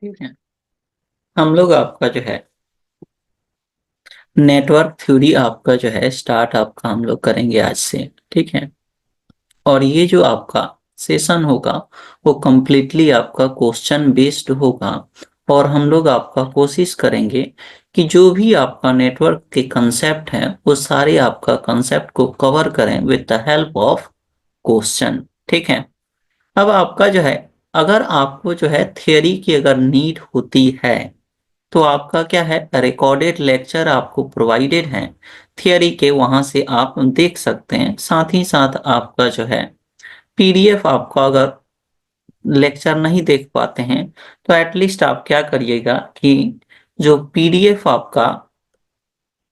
ठीक है। हम लोग आपका जो है नेटवर्क थ्योरी आपका जो है स्टार्ट आपका हम लोग करेंगे आज से। ठीक है। और ये जो आपका सेशन होगा वो कंप्लीटली आपका क्वेश्चन बेस्ड होगा। और हम लोग आपका कोशिश करेंगे कि जो भी आपका नेटवर्क के कंसेप्ट हैं वो सारे आपका कंसेप्ट को कवर करें with the help of question. ठीक है। अब आपका जो है अगर आपको जो है थियरी की अगर नीड होती है तो आपका क्या है रिकॉर्डेड लेक्चर आपको प्रोवाइडेड है थियरी के, वहां से आप देख सकते हैं। साथ ही साथ आपका जो है पीडीएफ आपको अगर लेक्चर नहीं देख पाते हैं तो एटलीस्ट आप क्या करिएगा कि जो पीडीएफ आपका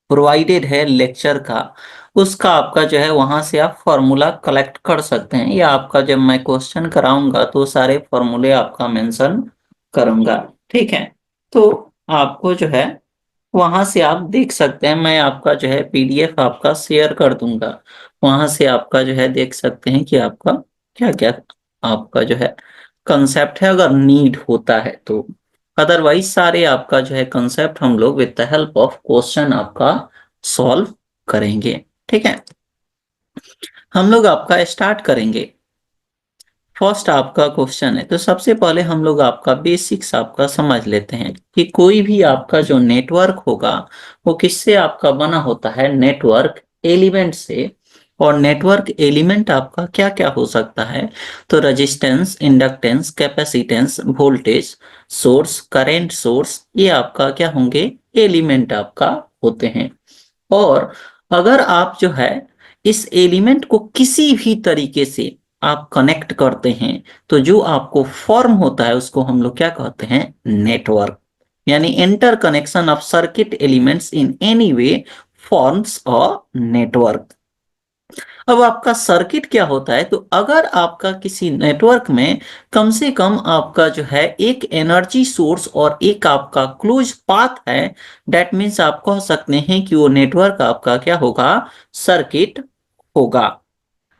प्रोवाइडेड है लेक्चर का उसका आपका जो है वहां से आप फॉर्मूला कलेक्ट कर सकते हैं, या आपका जब मैं क्वेश्चन कराऊंगा तो सारे फॉर्मूले आपका मेंशन करूंगा। ठीक है। तो आपको जो है वहां से आप देख सकते हैं, मैं आपका जो है पीडीएफ आपका शेयर कर दूंगा। वहां से आपका जो है देख सकते हैं कि आपका क्या क्या आपका जो है कंसेप्ट है अगर नीड होता है तो। अदरवाइज सारे आपका जो है कंसेप्ट हम लोग with the help of question आपका सॉल्व करेंगे। ठीक है। हम लोग आपका स्टार्ट करेंगे। फर्स्ट आपका क्वेश्चन है तो सबसे पहले हम लोग आपका बेसिक्स आपका समझ लेते हैं कि कोई भी आपका जो नेटवर्क होगा वो किससे आपका बना होता है, नेटवर्क एलिमेंट से। और नेटवर्क एलिमेंट आपका क्या क्या हो सकता है, तो resistance, inductance, capacitance, voltage source, current source, ये आपका क्या होंगे, एलिमेंट आपका होते हैं। और अगर आप जो है इस एलिमेंट को किसी भी तरीके से आप कनेक्ट करते हैं तो जो आपको फॉर्म होता है उसको हम लोग क्या कहते हैं, नेटवर्क। यानी inter connection of circuit elements in any way forms a network. अब आपका सर्किट क्या होता है, तो अगर आपका किसी नेटवर्क में कम से कम आपका जो है एक एनर्जी सोर्स और एक आपका क्लोज पाथ है, दैट मीन्स आप कह सकते हैं कि वो नेटवर्क आपका क्या होगा, सर्किट होगा।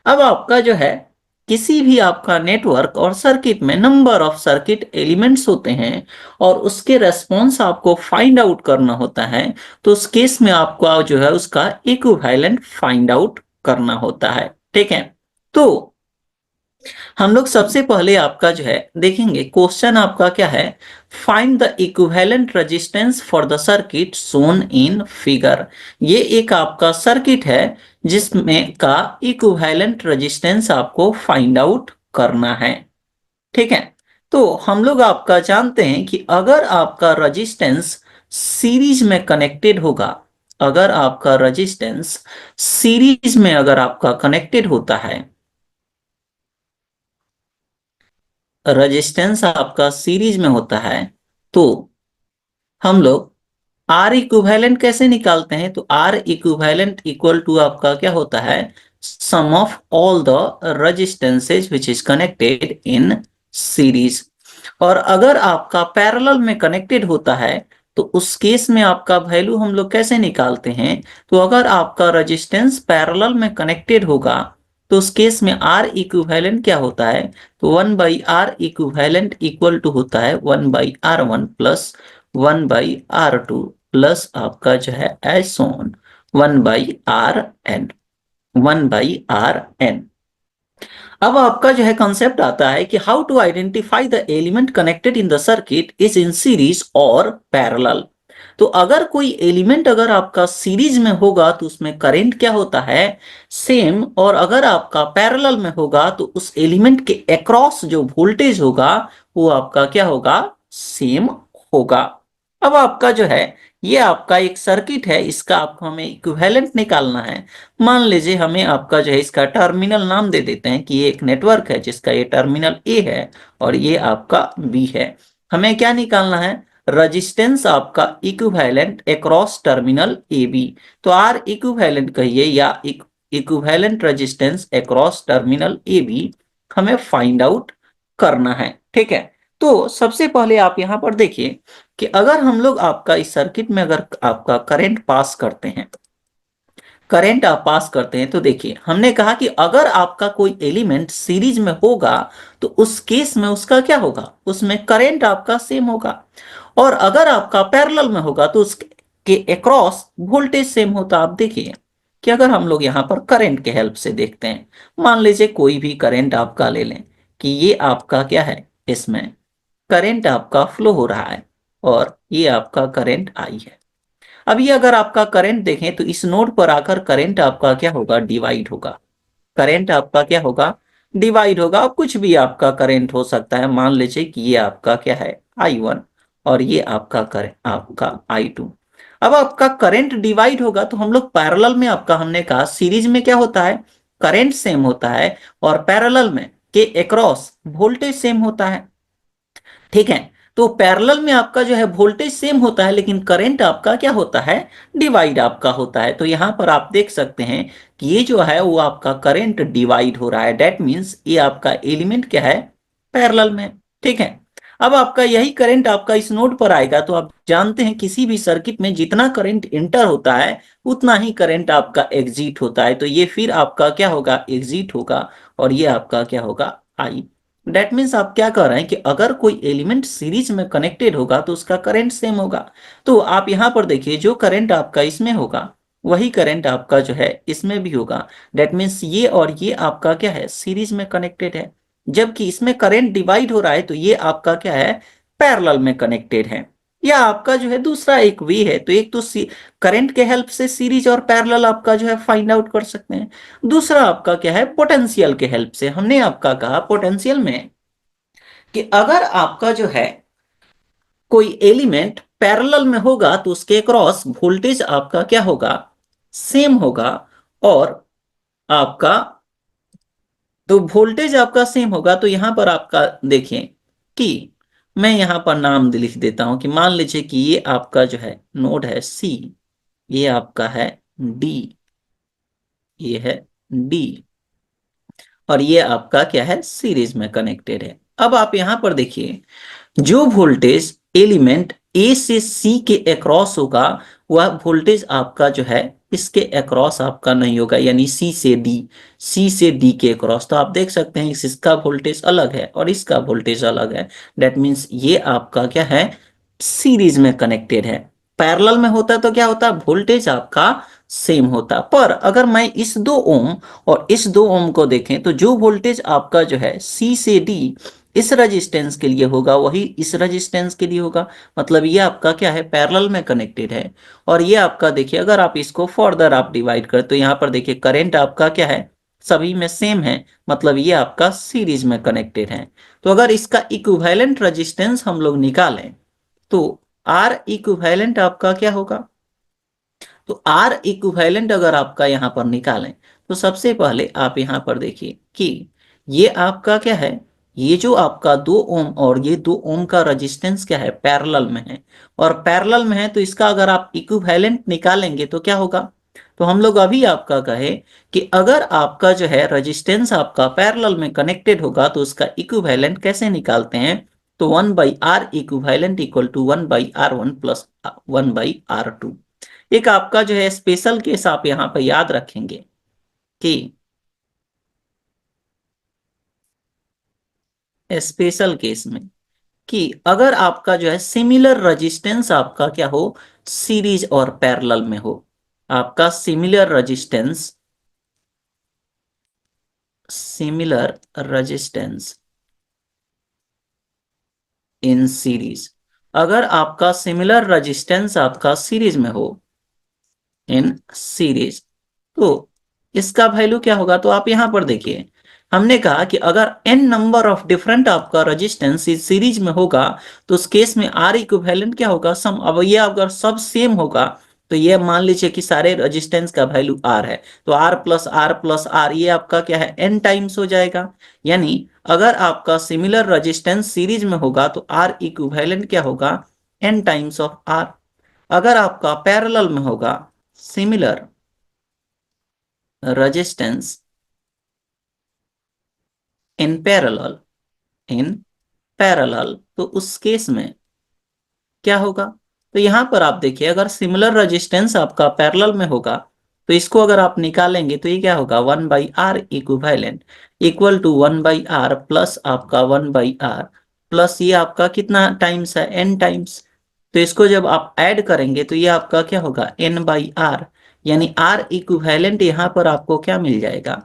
अब आपका जो है किसी भी आपका नेटवर्क और सर्किट में नंबर ऑफ सर्किट एलिमेंट्स होते हैं और उसके रेस्पॉन्स आपको फाइंड आउट करना होता है, तो उस केस में आपको जो है उसका इक्विवेलेंट फाइंड आउट करना होता है। ठीक है। तो हम लोग सबसे पहले आपका जो है देखेंगे क्वेश्चन आपका क्या है, find the equivalent resistance for the circuit shown in figure. ये एक आपका सर्किट है जिसमें का इक्विवेलेंट रेजिस्टेंस आपको फाइंड आउट करना है। ठीक है। तो हम लोग आपका जानते हैं कि अगर आपका रेजिस्टेंस सीरीज में कनेक्टेड होगा, अगर आपका रेजिस्टेंस सीरीज में अगर आपका कनेक्टेड होता है, रेजिस्टेंस आपका सीरीज में होता है, तो हम लोग आर इक्विवेलेंट कैसे निकालते हैं, तो आर इक्विवेलेंट इक्वल टू आपका क्या होता है, sum of all the resistances which is connected in series. और अगर आपका पैरेलल में कनेक्टेड होता है तो उस केस में आपका वैल्यू हम लोग कैसे निकालते हैं, तो अगर आपका रेजिस्टेंस पैरेलल में कनेक्टेड होगा तो उस केस में आर इक्विवेलेंट क्या होता है, तो 1/r इक्विवेलेंट इक्वल टू होता है 1/r1 प्लस 1/r2 प्लस आपका जो है एस ऑन 1/rn, 1/rn। अब आपका जो है कंसेप्ट आता है कि how to identify the element connected in the circuit is in series और पैरेलल। तो अगर कोई एलिमेंट अगर आपका सीरीज में होगा तो उसमें करंट क्या होता है, सेम। और अगर आपका पैरेलल में होगा तो उस एलिमेंट के अक्रॉस जो वोल्टेज होगा वो आपका क्या होगा, सेम होगा। अब आपका जो है ये आपका एक सर्किट है, इसका आपको हमें इक्विवेलेंट निकालना है। मान लीजिए हमें आपका जो है इसका टर्मिनल नाम दे देते हैं कि ये एक नेटवर्क है जिसका ये टर्मिनल ए है और ये आपका बी है। हमें क्या निकालना है, रजिस्टेंस आपका equivalent across terminal A B. तो आर इक्विवेलेंट कहिए या equivalent resistance across terminal A B हमें फाइंड आउट करना है। ठीक है। तो सबसे पहले आप यहां पर देखिए कि अगर हम लोग आपका इस सर्किट में अगर आपका करंट पास करते हैं करंट आप पास करते हैं, तो देखिए हमने कहा कि अगर आपका कोई एलिमेंट सीरीज में होगा तो उस केस में उसका क्या होगा, उसमें करंट आपका सेम होगा। और अगर आपका पैरेलल में होगा तो उसके अक्रॉस वोल्टेज सेम होता। आप देखिए कि अगर हम लोग यहाँ पर करंट के हेल्प से देखते हैं, मान लीजिए कोई भी करंट आपका ले लें कि ये आपका क्या है, इसमें करंट आपका फ्लो हो रहा है और ये आपका करंट आई है। अब ये अगर आपका करंट देखें तो इस नोड पर आकर करंट आपका क्या होगा, डिवाइड होगा। करंट आपका क्या होगा, डिवाइड होगा। अब कुछ भी आपका करंट हो सकता है, मान लीजिए कि ये आपका क्या है, I1 और ये आपका करंट आपका I2। अब आपका करंट डिवाइड होगा तो हम लोग पैरेलल में, आपका हमने कहा सीरीज में क्या होता है, करंट सेम होता है और पैरेलल में के अक्रॉस वोल्टेज सेम होता है। ठीक है, तो पैरेलल में आपका जो है वोल्टेज सेम होता है लेकिन करंट आपका क्या होता है, डिवाइड आपका होता है। तो यहां पर आप देख सकते हैं कि ये जो है वो आपका करंट डिवाइड हो रहा है, डेट मीन्स ये आपका एलिमेंट क्या है, पैरेलल में। ठीक है, अब आपका यही करंट आपका इस नोड पर आएगा तो आप जानते हैं किसी भी सर्किट में जितना करंट इंटर होता है उतना ही करंट आपका एग्जिट होता है। तो ये फिर आपका क्या होगा, एग्जिट होगा और ये आपका क्या होगा, आई। डेट मीन्स आप क्या कह रहे हैं कि अगर कोई एलिमेंट सीरीज में कनेक्टेड होगा तो उसका करंट सेम होगा। तो आप यहां पर देखिए जो करंट आपका इसमें होगा वही करंट आपका जो है इसमें भी होगा। डेट मीन्स ये और ये आपका क्या है, सीरीज में कनेक्टेड है। जबकि इसमें करंट डिवाइड हो रहा है तो ये आपका क्या है, पैरेलल में कनेक्टेड है। या आपका जो है दूसरा एक वे है, तो एक तो करंट के हेल्प से सीरीज और पैरेलल आपका जो है फाइंड आउट कर सकते हैं। दूसरा आपका क्या है, पोटेंशियल के हेल्प से। हमने आपका कहा पोटेंशियल में कि अगर आपका जो है कोई एलिमेंट पैरेलल में होगा तो उसके क्रॉस वोल्टेज आपका क्या होगा, सेम होगा। और आपका तो वोल्टेज आपका सेम होगा। तो यहां पर आपका देखिए कि मैं यहां पर नाम लिख देता हूं कि मान लीजिए कि ये आपका जो है नोड है सी, ये आपका है डी, ये है डी और ये आपका क्या है, सीरीज में कनेक्टेड है। अब आप यहां पर देखिए जो वोल्टेज एलिमेंट ए से सी के अक्रॉस होगा वह वोल्टेज आपका जो है इसके अक्रॉस आपका नहीं होगा, यानी सी से डी, सी से डी के अक्रॉस। तो आप देख सकते हैं इसका वोल्टेज अलग है और इसका वोल्टेज अलग है। दैट मीन्स ये आपका क्या है, सीरीज में कनेक्टेड है। पैरेलल में होता तो क्या होता, वोल्टेज आपका सेम होता। पर अगर मैं इस 2 ओम और इस 2 ओम को देखें तो जो वोल्टेज आपका जो है सी से डी इस रेजिस्टेंस के लिए होगा वही इस रेजिस्टेंस के लिए होगा। मतलब ये आपका क्या है, पैरेलल में कनेक्टेड है। और ये आपका देखिए अगर आप इसको फर्दर आप डिवाइड करें तो यहाँ पर देखिए करंट आपका क्या है, सभी में सेम है। मतलब ये आपका सीरीज में कनेक्टेड है। तो अगर इसका इक्विवेलेंट रेजिस्टेंस हम लोग निकालें तो आर इक्विवेलेंट आपका क्या होगा, तो आर इक्विवेलेंट अगर आपका यहां पर निकालें तो सबसे पहले आप यहां पर देखिए कि ये आपका क्या है, ये जो आपका 2 ओम और ये 2 ओम का रेजिस्टेंस क्या है, पैरेलल में है। और पैरेलल में है तो इसका अगर आप इक्विवेलेंट निकालेंगे तो क्या होगा। तो हम लोग अभी आपका कहे कि अगर आपका जो है रेजिस्टेंस आपका पैरेलल में कनेक्टेड होगा तो उसका इक्विवेलेंट कैसे निकालते हैं, तो 1/R equivalent equal to 1/R1 plus 1/R2। एक आपका जो है स्पेशल केस आप यहां पर याद रखेंगे कि स्पेशल केस में कि अगर आपका जो है सिमिलर रेजिस्टेंस आपका क्या हो, सीरीज और पैरेलल में हो। आपका similar resistance, similar resistance in series, अगर आपका सिमिलर रेजिस्टेंस आपका सीरीज में हो, इन सीरीज, तो इसका वैल्यू क्या होगा। तो आप यहां पर देखिए हमने कहा कि अगर n नंबर ऑफ डिफरेंट आपका रेजिस्टेंस इस सीरीज में होगा तो उस केस में R इक्विवेलेंट क्या होगा, सम। अब ये अगर सब सेम होगा तो ये मान लीजिए कि सारे रेजिस्टेंस का वैल्यू R है तो R प्लस R ये आपका क्या है, n टाइम्स हो जाएगा। यानी अगर आपका सिमिलर रेजिस्टेंस सीरीज में होगा तो R इक्विवेलेंट क्या होगा, n टाइम्स ऑफ R। अगर आपका पैरेलल में होगा similar resistance in parallel, in parallel, तो उस केस में क्या होगा। तो यहां पर आप देखिए अगर सिमिलर रेजिस्टेंस आपका पैरेलल में होगा तो इसको अगर आप निकालेंगे तो ये क्या होगा, 1/r equivalent equal to 1/r plus आपका 1/r प्लस ये आपका कितना टाइम्स है, n टाइम्स। तो इसको जब आप ऐड करेंगे तो ये आपका क्या होगा, n/r, यानी r इक्विवेलेंट यहाँ पर आपको क्या मिल जाएगा,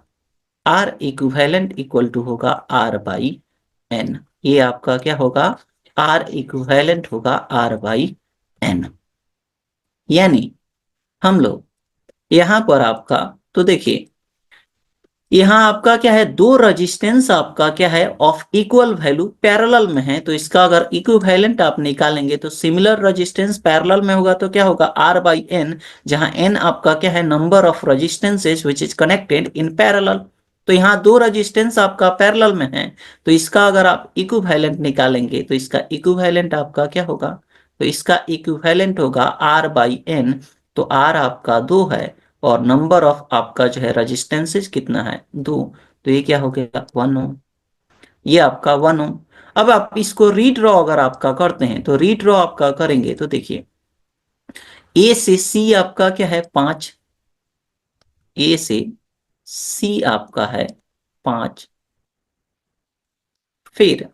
r इक्विवेलेंट इक्वल टू होगा r/n। ये आपका क्या होगा, r इक्विवेलेंट होगा r/n। यानी हम लोग यहाँ पर आपका, तो देखिए यहाँ आपका क्या है, दो रेजिस्टेंस आपका क्या है ऑफ इक्वल वैल्यू पैरेलल में है, तो इसका अगर इक्विवेलेंट आप निकालेंगे तो सिमिलर रेजिस्टेंस पैरेलल में होगा तो क्या होगा, r/n, जहां n आपका क्या है, number of resistances which is connected in parallel. तो यहाँ दो रेजिस्टेंस आपका पैरेलल में है, तो इसका अगर आप इक्विवेलेंट निकालेंगे तो इसका इक्विवेलेंट आपका क्या होगा, तो इसका इक्विवेलेंट होगा r/n। तो r आपका 2 है और नंबर ऑफ आपका जो है रेजिस्टेंसेस कितना है, 2। तो ये क्या हो गया, 1 ओम। ये आपका 1 ओम। अब आप इसको रीड्रॉ अगर आपका करते हैं तो रीड्रॉ आपका करेंगे तो देखिए ए से सी आपका क्या है, 5। ए से सी आपका है 5। फिर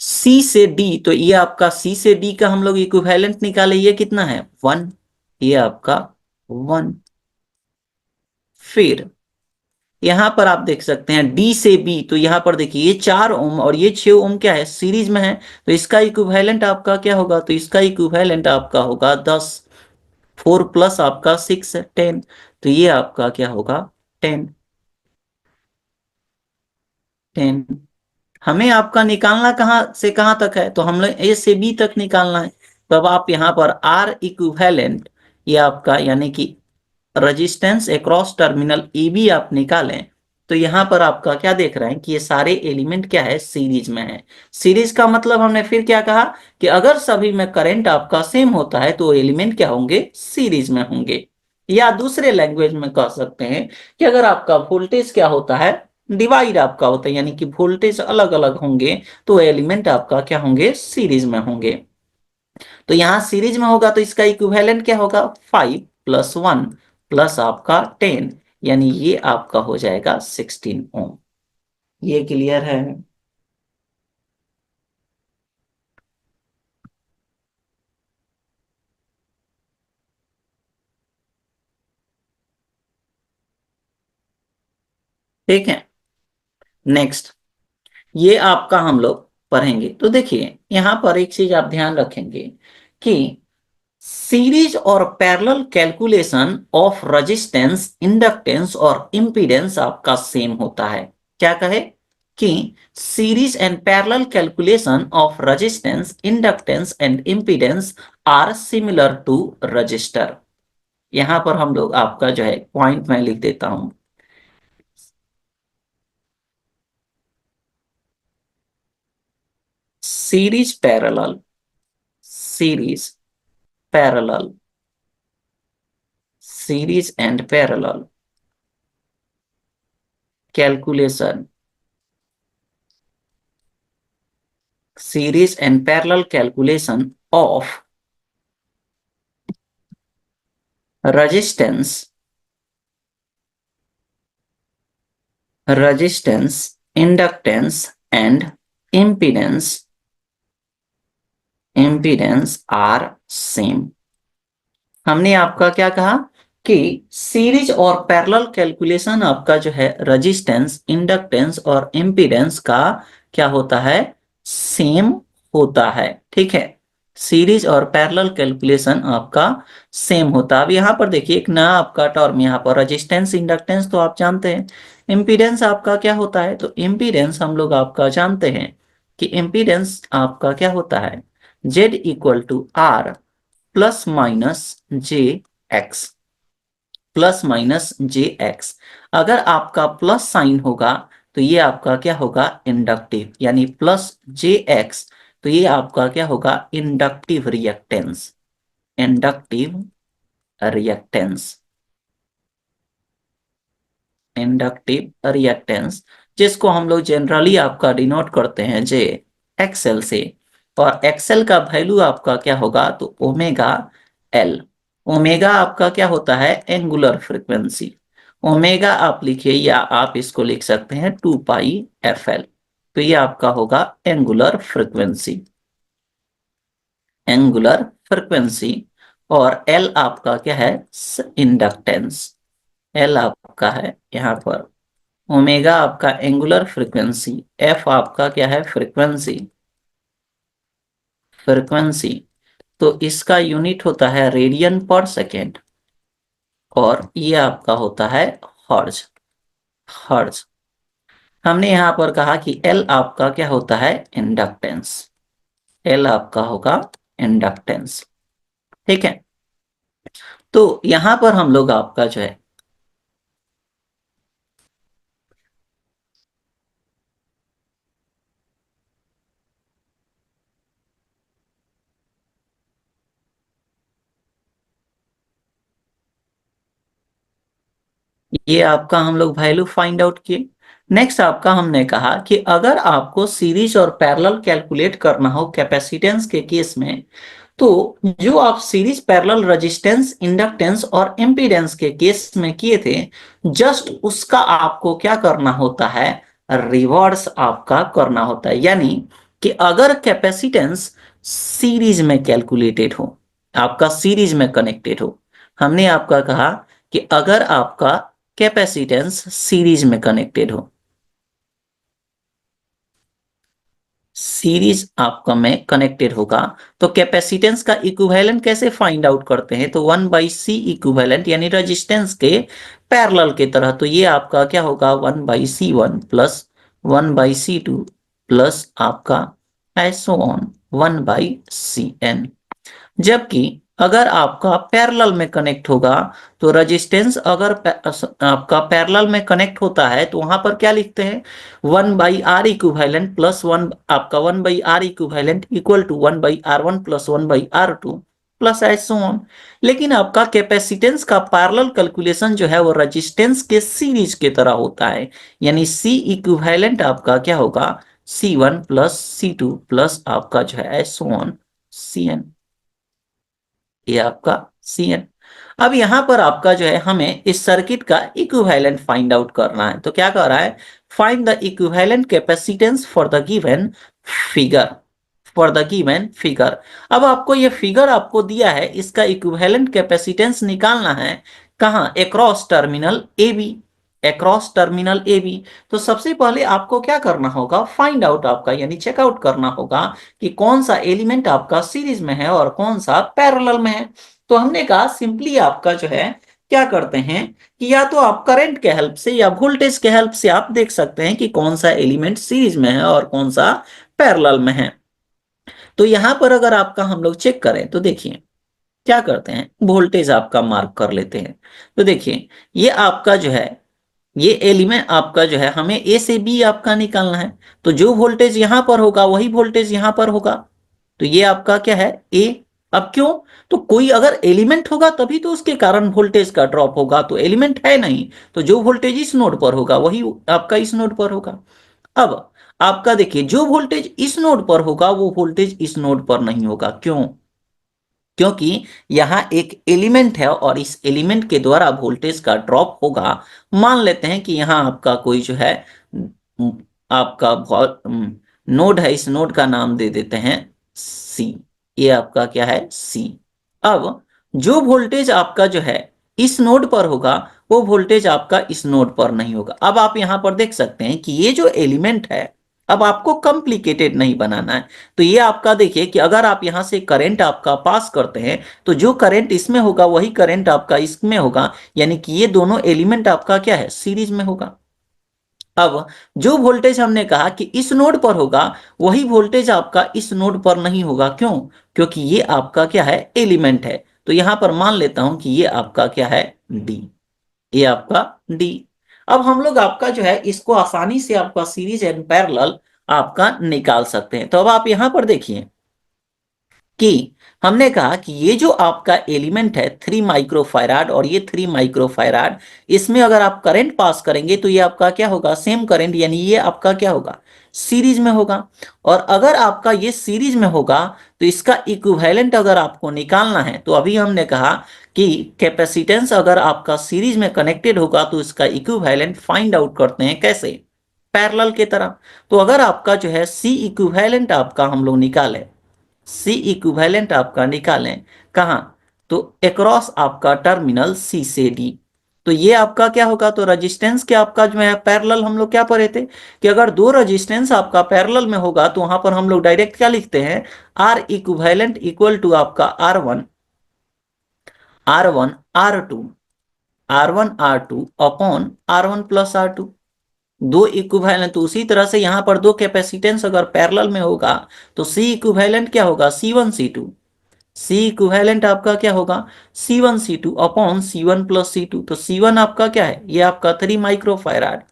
सी से डी, तो ये आपका सी से डी का हम लोग इक्विवेलेंट निकाले, ये कितना है, 1। ये आपका 1। फिर यहां पर आप देख सकते हैं डी से बी, तो यहां पर देखिए ये 4 ओम और ये 6 ओम क्या है, सीरीज में है, तो इसका इक्विवेलेंट आपका क्या होगा, तो इसका इक्विवेलेंट आपका होगा 10। 4 प्लस आपका 6 है 10। तो ये आपका क्या होगा, 10। 10। हमें आपका निकालना कहाँ से कहाँ तक है, तो हम लोग ए से बी तक निकालना है। तो अब आप यहाँ पर आर इक्विवेलेंट, ये आपका यानी कि resistance across terminal A B आप निकालें, तो यहां पर आपका क्या देख रहे हैं कि ये सारे एलिमेंट क्या है, सीरीज में है। सीरीज का मतलब हमने फिर क्या कहा कि अगर सभी में करंट आपका सेम होता है तो एलिमेंट क्या होंगे, सीरीज में होंगे। या दूसरे लैंग्वेज में कह सकते हैं कि अगर आपका वोल्टेज क्या होता है, डिवाइड आपका होता है, यानी कि वोल्टेज अलग अलग होंगे तो एलिमेंट आपका क्या होंगे, सीरीज में होंगे। तो यहाँ सीरीज में होगा तो इसका इक्विवेलेंट क्या होगा, 5 प्लस 1 प्लस आपका 10, यानी ये आपका हो जाएगा 16 ओम। ये क्लियर है। ठीक है, नेक्स्ट ये आपका हम लोग पढ़ेंगे, तो देखिए यहाँ पर एक चीज आप ध्यान रखेंगे कि सीरीज और parallel calculation of resistance, inductance और इम्पीडेंस आपका सेम होता है। क्या कहे कि series and parallel calculation of resistance, inductance and impedance are similar to resistor. यहां पर हम लोग आपका जो है पॉइंट में लिख देता हूं, series parallel, series parallel, series and parallel calculation, series and parallel calculation of resistance, resistance, inductance and impedance, impedance are same। हमने आपका क्या कहा कि सीरीज और पैरेलल कैलकुलेशन आपका जो है रेजिस्टेंस, इंडक्टेंस और इम्पीडेंस का क्या होता है, सेम होता है। ठीक है, सीरीज और पैरेलल कैलकुलेशन आपका सेम होता है। अब यहाँ पर देखिए एक नया आपका टर्म, यहाँ पर रेजिस्टेंस, इंडक्टेंस तो आप जानते हैं, इम्पीडेंस आपका क्या होता है, तो इम्पीडेंस हम लोग आपका जानते हैं कि इम्पीडेंस आपका क्या होता है, Z equal to R plus minus J X, plus minus J X. अगर आपका प्लस साइन होगा तो ये आपका क्या होगा, इंडक्टिव, यानी प्लस जे एक्स, तो ये आपका क्या होगा, inductive reactance, inductive reactance, inductive reactance, जिसको हम लोग जनरली आपका डिनोट करते हैं जे एक्सएल से। और एक्सएल का वैल्यू आपका क्या होगा, तो ओमेगा एल। ओमेगा आपका क्या होता है, एंगुलर फ्रीक्वेंसी। ओमेगा आप लिखिए या आप इसको लिख सकते हैं 2πfl। तो ये आपका होगा एंगुलर फ्रीक्वेंसी, एंगुलर फ्रीक्वेंसी। और एल आपका क्या है, इंडक्टेंस। एल आपका है यहाँ पर, ओमेगा आपका एंगुलर फ्रीक्वेंसी, एफ आपका क्या है, फ्रीक्वेंसी, फ्रीक्वेंसी। तो इसका यूनिट होता है रेडियन पर सेकेंड, और ये आपका होता है हर्ज, हर्ज। हमने यहाँ पर कहा कि एल आपका क्या होता है, इंडक्टेंस। एल आपका होगा इंडक्टेंस, ठीक है। तो यहाँ पर हम लोग आपका जो है, ये आपका हम लोग वैल्यू फाइंड आउट किए। नेक्स्ट आपका हमने कहा कि अगर आपको सीरीज और पैरेलल कैलकुलेट करना हो कैपेसिटेंस के केस में, तो जो आप सीरीज पैरेलल रेजिस्टेंस, इंडक्टेंस और इम्पीडेंस के केस में किए थे, जस्ट उसका आपको क्या करना होता है, रिवर्स आपका करना होता है। यानी कि अगर कैपेसिटेंस सीरीज में कैलकुलेटेड हो, आपका सीरीज में कनेक्टेड हो, हमने आपका कहा कि अगर आपका कैपेसिटेंस सीरीज में कनेक्टेड हो, सीरीज आपका में कनेक्टेड होगा, तो कैपेसिटेंस का इक्विवेलेंट कैसे फाइंड आउट करते हैं, तो 1/c इक्विवेलेंट, यानी रेजिस्टेंस के पैरेलल के तरह। तो ये आपका क्या होगा, 1/c1 प्लस 1/c2 प्लस आपका ऐसो ऑन 1/cn। जबकि अगर आपका पैरेलल में कनेक्ट होगा, तो रेजिस्टेंस अगर आपका पैरेलल में कनेक्ट होता है, तो वहां पर क्या लिखते हैं, 1/r इक्विवेलेंट प्लस वन, आपका 1/r equivalent equal to 1/r1 plus 1/r2 plus ऐसो ऑन। लेकिन आपका कैपेसिटेंस का पैरेलल कैलकुलेशन जो है वो रेजिस्टेंस के सीरीज के तरह होता है। यानी C इक्विवेलेंट आपका क्या होगा, C1 प्लस C2 प्लस आपका जो है ऐसो ऑन Cn। ये आपका Cn। अब यहां पर आपका जो है, हमें इस सर्किट का इक्विवेलेंट फाइंड आउट करना है। तो क्या कर रहा है, find the equivalent capacitance for the given figure, for the given figure. अब आपको ये फिगर आपको दिया है, इसका इक्विवेलेंट कैपेसिटेंस निकालना है। कहां, across terminal A B, across terminal A B. तो सबसे पहले आपको क्या करना होगा, फाइंड आउट आपका यानी चेकआउट करना होगा कि कौन सा एलिमेंट आपका सीरीज में है और कौन सा पैरेलल में है। तो हमने कहा सिंपली आपका जो है क्या करते हैं कि या तो आप करंट के हेल्प से या वोल्टेज के हेल्प से आप देख सकते हैं कि कौन सा एलिमेंट सीरीज में है और कौन सा पैरेलल में है। तो यहां पर अगर आपका हम लोग चेक करें, तो देखिए क्या करते हैं, वोल्टेज आपका मार्क कर लेते हैं। तो देखिए ये आपका जो है, ये एलिमेंट आपका जो है, हमें ए से बी आपका निकालना है। तो जो वोल्टेज यहां पर होगा वही वोल्टेज यहां पर होगा। तो ये आपका क्या है, ए। अब क्यों, तो कोई अगर एलिमेंट होगा तभी तो उसके कारण वोल्टेज का ड्रॉप होगा, तो एलिमेंट है नहीं, तो जो वोल्टेज इस नोड पर होगा वही आपका इस नोड पर होगा। अब आपका देखिए जो वोल्टेज इस नोड पर होगा वो वोल्टेज इस नोड पर नहीं होगा। क्यों, क्योंकि यहाँ एक एलिमेंट है और इस एलिमेंट के द्वारा वोल्टेज का ड्रॉप होगा। मान लेते हैं कि यहाँ आपका कोई जो है आपका नोड है, इस नोड का नाम दे देते हैं सी। ये आपका क्या है, सी। अब जो वोल्टेज आपका जो है इस नोड पर होगा वो वोल्टेज आपका इस नोड पर नहीं होगा। अब आप यहां पर देख सकते हैं कि ये जो एलिमेंट है, अब आपको कॉम्प्लिकेटेड नहीं बनाना है। तो ये आपका देखिए कि अगर आप यहां से करंट आपका पास करते हैं, तो जो करंट इसमें होगा वही करंट आपका इसमें होगा, यानी कि ये दोनों एलिमेंट आपका क्या है, सीरीज में होगा। अब जो वोल्टेज हमने कहा कि इस नोड पर होगा वही वोल्टेज आपका इस नोड पर नहीं होगा। क्यों, क्योंकि ये आपका क्या है, एलिमेंट है। तो यहां पर मान लेता हूं कि ये आपका क्या है, डी। ये आपका डी। अब हम लोग आपका जो है इसको आसानी से आपका सीरीज एंड पैरेलल आपका निकाल सकते हैं। तो अब आप यहां पर देखिए कि हमने कहा कि ये जो आपका एलिमेंट है 3 माइक्रोफैराड और ये 3 माइक्रोफैराड, इसमें अगर आप करंट पास करेंगे तो ये आपका क्या होगा, सेम करंट, यानी ये आपका क्या होगा, सीरीज में होगा। और अगर आपका ये सीरीज में होगा तो इसका इक्विवेलेंट अगर आपको निकालना है, तो अभी हमने कहा कि कैपेसिटेंस अगर आपका सीरीज में कनेक्टेड होगा तो इसका इक्विवेलेंट फाइंड आउट करते हैं कैसे, पैरेलल की तरह। तो अगर आपका जो है सी इक्विवेलेंट आपका हम लोग निकालें, सी इक्विवेलेंट आपका निकालें कहाँ, तो अक्रॉस आपका टर्मिनल सी से डी। तो ये आपका क्या होगा, तो रेजिस्टेंस के आपका जो है पैरेलल, हम लोग क्या पढ़े थे कि अगर दो रेजिस्टेंस आपका पैरेलल में होगा तो वहां पर हम लोग डायरेक्ट क्या लिखते हैं, आर इक्विवेलेंट इक्वल टू आपका R one R two upon R one plus R two. दो इक्विवेलेंट, तो उसी तरह से यहां पर दो कैपेसिटेंस अगर पैरेलल में होगा तो सी इक्विवेलेंट क्या होगा, C1 C2। सी इक्विवेलेंट आपका क्या होगा, C1 C2 upon C1 plus C2। तो C1 आपका क्या है, ये आपका 3 माइक्रोफैराड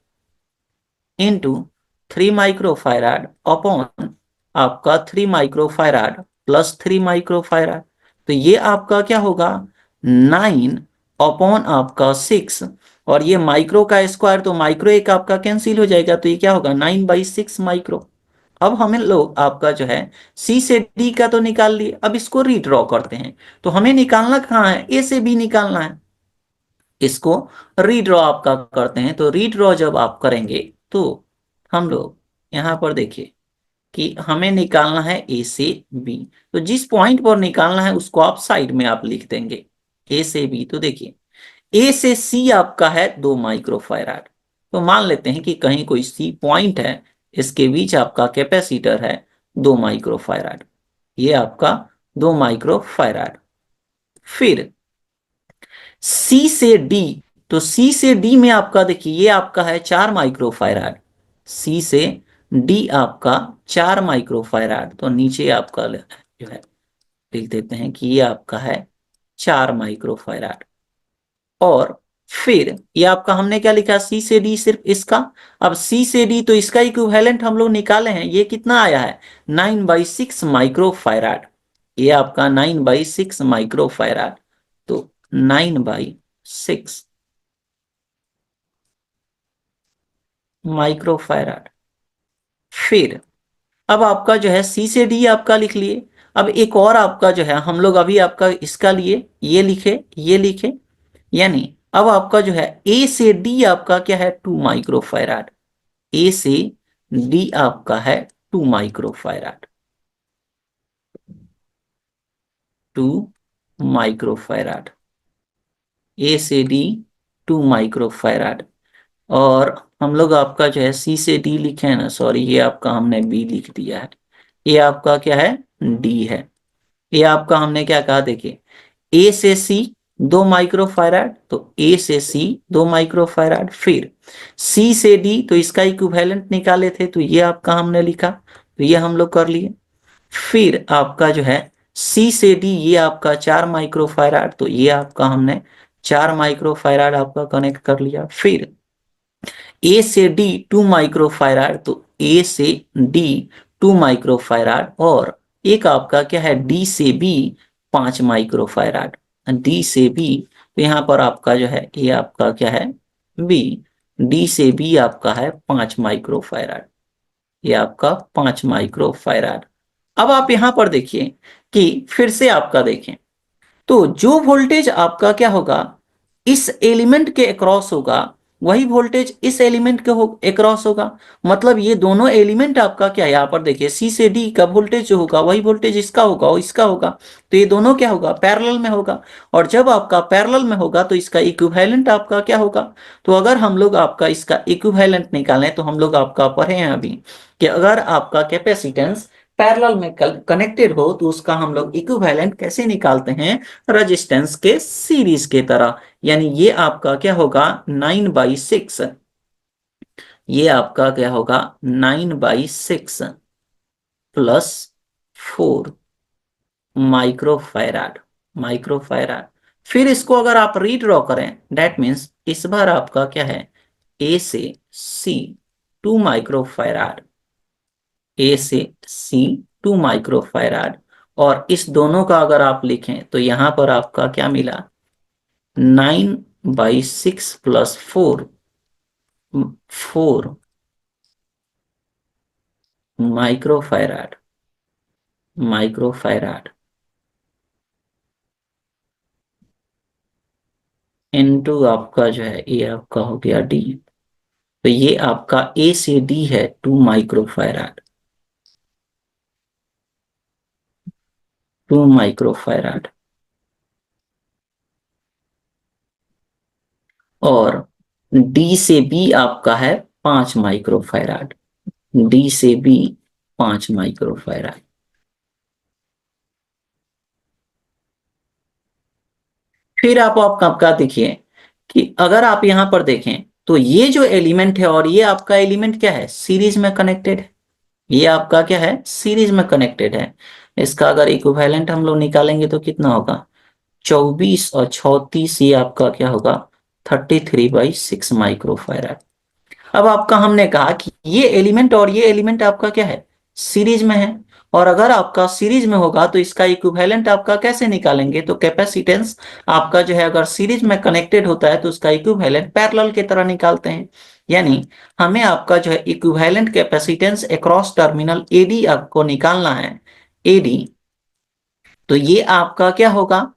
इंटू 3 माइक्रोफैराड अपॉन आपका 3 माइक्रोफैराड प्लस 3 माइक्रोफैराड। तो ये आपका क्या होगा, 9 अपॉन आपका 6। और ये माइक्रो का स्क्वायर, तो माइक्रो एक आपका कैंसिल हो जाएगा, तो ये क्या होगा 9/6 माइक्रो। अब हमें लोग आपका जो है सी से डी का तो निकाल लिए, अब इसको रीड्रॉ करते हैं। तो हमें निकालना कहाँ है, ए से बी निकालना है। इसको रीड्रॉ आपका करते हैं, तो रीड्रॉ जब आप करेंगे तो हम लोग यहाँ पर देखिए कि हमें निकालना है ए से बी। तो जिस पॉइंट पर निकालना है उसको आप साइड में आप लिख देंगे, ए से बी। तो देखिए ए से सी आपका है 2 माइक्रोफैराड। तो मान लेते हैं कि कहीं कोई सी पॉइंट है, इसके बीच आपका कैपेसिटर है 2 माइक्रोफैराड, ये आपका 2 माइक्रोफैराड। फिर सी से डी, तो सी से डी में आपका देखिए ये आपका है 4 माइक्रोफैराड। सी से डी आपका 4 माइक्रोफैराड, तो नीचे आपका जो है लिख देते हैं कि ये आपका है 4 माइक्रोफैराड। और फिर ये आपका हमने क्या लिखा, सी से डी सिर्फ इसका। अब सी से डी तो इसका इक्विवेलेंट हम लोग निकाले हैं, ये कितना आया है 9/6 माइक्रोफैराड। ये आपका 9/6 माइक्रोफैराड। तो 9/6 माइक्रोफैराड। फिर अब आपका जो है सी से डी आपका लिख लिए। अब एक और आपका जो है हम लोग अभी आपका इसका लिए, ये लिखे ये लिखे, यानी अब आपका जो है ए से डी आपका क्या है 2 माइक्रोफैराड। ए से डी आपका है 2 माइक्रोफैराड, 2 माइक्रोफैराड। ए से डी 2 माइक्रोफैराड। और हम लोग आपका जो है सी से डी लिखे हैं ना, सॉरी ये आपका हमने बी लिख दिया है, ये आपका क्या है डी है। ये आपका हमने क्या कहा देखिए, ए से सी 2 माइक्रोफैराड, तो ए से सी 2 माइक्रोफैराड। फिर सी से डी, तो इसका इक्विवेलेंट निकाले थे, तो ये आपका हमने लिखा, तो ये हम लोग कर लिए। फिर आपका जो है सी से डी, ये आपका 4 माइक्रोफैराड, तो ये आपका हमने 4 माइक्रोफैराड आपका कनेक्ट कर लिया। फिर ए से डी 2 माइक्रोफैराड, तो ए से डी 2 माइक्रोफैराड। और एक आपका क्या है डी से बी 5 माइक्रोफैराड, डी से बी, तो यहाँ पर आपका जो है ये आपका क्या है बी, डी से बी आपका है 5 माइक्रोफैराड, ये आपका 5 माइक्रोफैराड। अब आप यहाँ पर देखिए कि फिर से आपका देखें, तो जो वोल्टेज आपका क्या होगा इस एलिमेंट के अक्रॉस होगा, वही वोल्टेज इस एलिमेंट के अक्रॉस होगा। मतलब ये दोनों एलिमेंट आपका क्या है, यहाँ पर देखिए सी से डी का वोल्टेज जो होगा वही वोल्टेज इसका होगा और इसका होगा। तो ये दोनों क्या होगा, पैरेलल में होगा। और जब आपका पैरेलल में होगा तो इसका इक्विवेलेंट आपका क्या होगा। तो अगर हम लोग आपका इसका इक्विवेलेंट निकालें, तो हम लोग आपका पढ़े हैं अभी कि अगर आपका कैपेसिटेंस पैरेलल में कनेक्टेड हो तो उसका हम लोग इक्विवेलेंट कैसे निकालते हैं, रेजिस्टेंस के सीरीज के तरह। यानी ये आपका क्या होगा 9/6, ये आपका क्या होगा 9/6 प्लस 4 माइक्रोफैराड, माइक्रोफैराड। फिर इसको अगर आप रीड्रॉ करें, डेट मीन्स इस बार आपका क्या है ए से सी 2 माइक्रोफैराड, ए से सी 2 माइक्रोफैराड। और इस दोनों का अगर आप लिखें तो यहाँ पर आपका क्या मिला, 9/6 प्लस 4 माइक्रोफैराड, माइक्रोफैराड इनटू आपका जो है ये आपका हो गया डी। तो ये आपका ए से डी है 2 माइक्रोफैराड, 2 माइक्रोफैराड। और डी से बी आपका है 5 माइक्रोफैराड, डी से बी 5 माइक्रोफैराड। फिर आप आपका देखिए कि अगर आप यहां पर देखें तो ये जो एलिमेंट है और ये आपका एलिमेंट क्या है, सीरीज में कनेक्टेड है। ये आपका क्या है, सीरीज में कनेक्टेड है। इसका अगर इक्विवेलेंट हम लोग निकालेंगे तो कितना होगा, 24 और 36, ये आपका क्या होगा, 33/6 माइक्रोफैराड। अब आपका हमने कहा कि ये एलिमेंट और ये एलिमेंट आपका क्या है, सीरीज में है। और अगर आपका सीरीज में होगा तो इसका इक्विवेलेंट आपका कैसे निकालेंगे, तो कैपेसिटेंस आपका जो है अगर सीरीज में कनेक्टेड होता है तो उसका इक्विवेलेंट पैरेलल की तरह निकालते हैं। यानी हमें आपका जो है equivalent capacitance across terminal AD आपको निकालना है, एडी। तो ये आपका क्या होगा,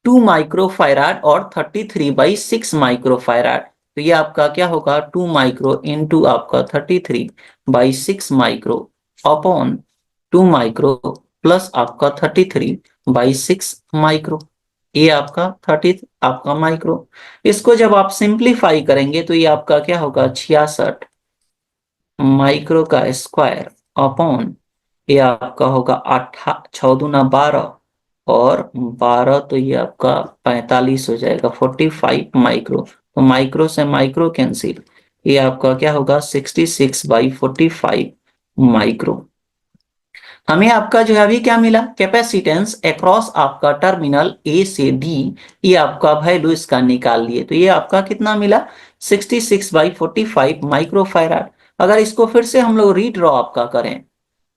2 माइक्रोफैराड और 33/6 माइक्रोफैराड। तो ये आपका क्या होगा, 2 माइक्रो इंटू आपका 33/6 माइक्रो अपॉन 2 माइक्रो प्लस आपका 33/6 माइक्रो। ये आपका 30 आपका माइक्रो। इसको जब आप सिंप्लीफाई करेंगे तो ये आपका क्या होगा, 66 माइक्रो का स्क्वायर अपॉन ये आपका होगा 6 दूना 12 और 12, तो ये आपका 45 हो जाएगा, 45 माइक्रो। तो माइक्रो से माइक्रो कैंसिल, ये आपका क्या होगा, 66/45 माइक्रो। हमें आपका जो है अभी क्या मिला, कैपेसिटेंस अक्रॉस आपका टर्मिनल ए से डी, ये आपका वैल्यू इसका निकाल लिए। तो ये आपका कितना मिला, 66/45 माइक्रोफैराड। अगर इसको फिर से हम लोग रीड्रॉ आपका करें,